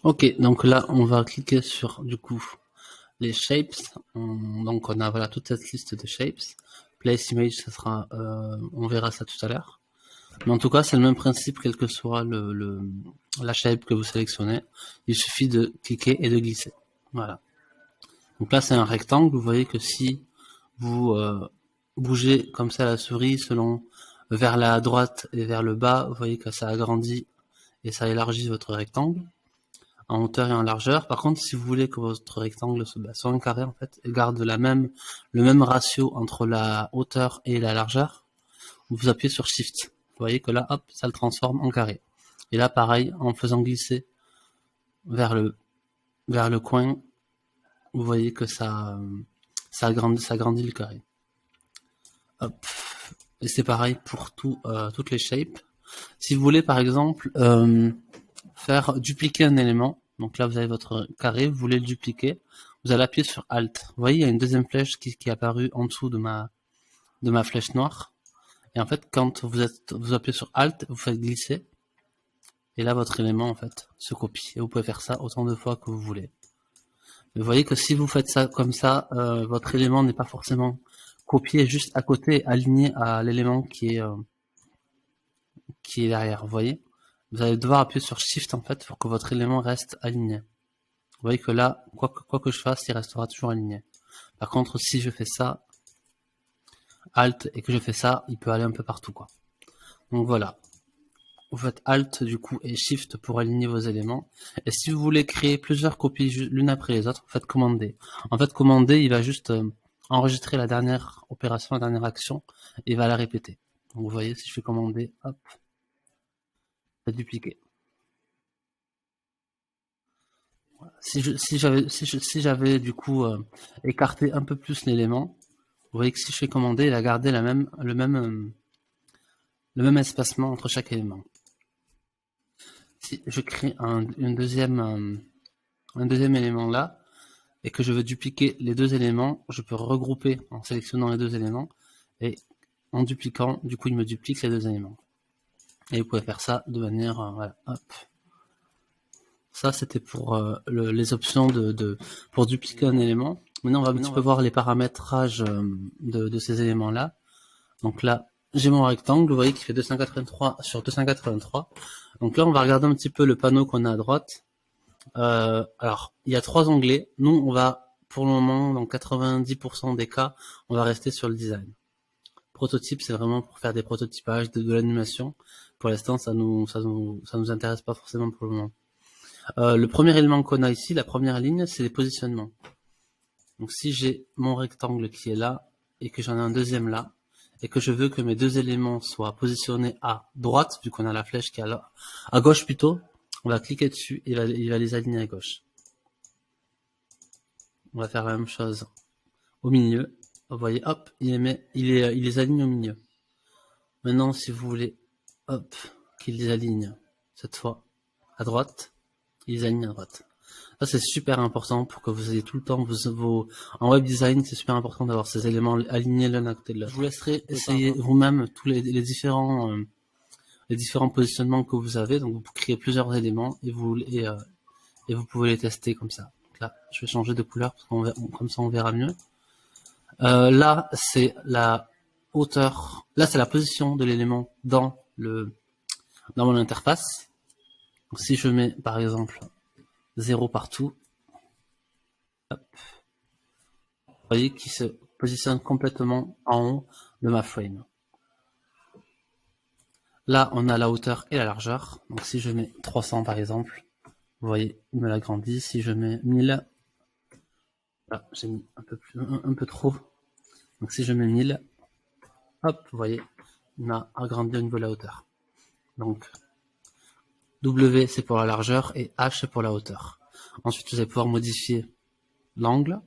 Ok, donc là, on va cliquer sur, du coup, les shapes. Donc, on a, voilà, toute cette liste de shapes. Place image, ça sera, on verra ça tout à l'heure. Mais en tout cas, c'est le même principe, quel que soit la shape que vous sélectionnez. Il suffit de cliquer et de glisser. Voilà. Donc là, c'est un rectangle. Vous voyez que si vous bougez comme ça la souris selon vers la droite et vers le bas, vous voyez que ça agrandit et ça élargit votre rectangle en hauteur et en largeur. Par contre, si vous voulez que votre rectangle soit un carré en fait et garde le même ratio entre la hauteur et la largeur, vous appuyez sur Shift. Vous voyez que là, hop, ça le transforme en carré. Et là, pareil, en faisant glisser vers le coin, vous voyez que ça agrandit le carré. Hop. Et c'est pareil pour toutes les shapes. Si vous voulez, par exemple, faire dupliquer un élément, donc là, vous avez votre carré, vous voulez le dupliquer, vous allez appuyer sur Alt. Vous voyez, il y a une deuxième flèche qui est apparue en dessous de ma flèche noire. Et en fait, quand vous appuyez sur Alt, vous faites glisser. Et là, votre élément, en fait, se copie. Et vous pouvez faire ça autant de fois que vous voulez. Mais vous voyez que si vous faites ça comme ça, votre élément n'est pas forcément copié juste à côté, aligné à l'élément qui est derrière. Vous voyez? Vous allez devoir appuyer sur Shift, en fait, pour que votre élément reste aligné. Vous voyez que là, quoi que je fasse, il restera toujours aligné. Par contre, si je fais ça, Alt, et que je fais ça, il peut aller un peu partout, quoi. Donc voilà. Vous faites Alt du coup et Shift pour aligner vos éléments. Et si vous voulez créer plusieurs copies l'une après les autres, vous faites Command D. En fait, Command D, il va juste enregistrer la dernière opération, la dernière action, et il va la répéter. Donc vous voyez, si je fais Command D, hop, ça dupliquer. Voilà. Si j'avais du coup écarté un peu plus l'élément, vous voyez que si je fais Command D, il a gardé le même espacement entre chaque élément. Si je crée un deuxième élément là, et que je veux dupliquer les deux éléments, je peux regrouper en sélectionnant les deux éléments, et en dupliquant, du coup il me duplique les deux éléments. Et vous pouvez faire ça de manière, voilà, hop. Ça c'était pour les options pour dupliquer un élément. Maintenant on va un petit peu voir les paramétrages de ces éléments là. Donc là, j'ai mon rectangle, vous voyez qu'il fait 283 sur 283. Donc là on va regarder un petit peu le panneau qu'on a à droite. Alors, il y a 3 onglets. Nous, on va, pour le moment, dans 90% des cas, on va rester sur le design. Prototype, c'est vraiment pour faire des prototypages, de l'animation. Pour l'instant, ça nous intéresse pas forcément pour le moment. Le premier élément qu'on a ici, la première ligne, c'est les positionnements. Donc, si j'ai mon rectangle qui est là, et que j'en ai un deuxième là, et que je veux que mes deux éléments soient positionnés à droite, vu qu'on a la flèche qui est à gauche plutôt, on va cliquer dessus et il va les aligner à gauche. On va faire la même chose au milieu. Vous voyez, hop, il les aligne au milieu. Maintenant, si vous voulez, hop, qu'il les aligne, cette fois, à droite, il les aligne à droite. Ça, c'est super important pour que vous ayez tout le temps en web design, c'est super important d'avoir ces éléments alignés l'un à côté de l'autre. Je vous laisserai essayer vous-même tous les différents positionnements que vous avez. Donc, vous créez plusieurs éléments et vous pouvez les tester comme ça. Donc là, je vais changer de couleur parce comme ça, on verra mieux. Là, c'est la hauteur. Là, c'est la position de l'élément dans mon interface. Donc, si je mets, par exemple, 0 partout, hop, vous voyez qu'il se positionne complètement en haut de ma frame. Là, on a la hauteur et la largeur. Donc, si je mets 300, par exemple, vous voyez, il me l'agrandit. Si je mets 1000, voilà, j'ai mis un peu trop. Donc, si je mets 1000, hop, vous voyez, il m'a agrandi au niveau de la hauteur. Donc, W c'est pour la largeur et H c'est pour la hauteur. Ensuite, vous allez pouvoir modifier l'angle.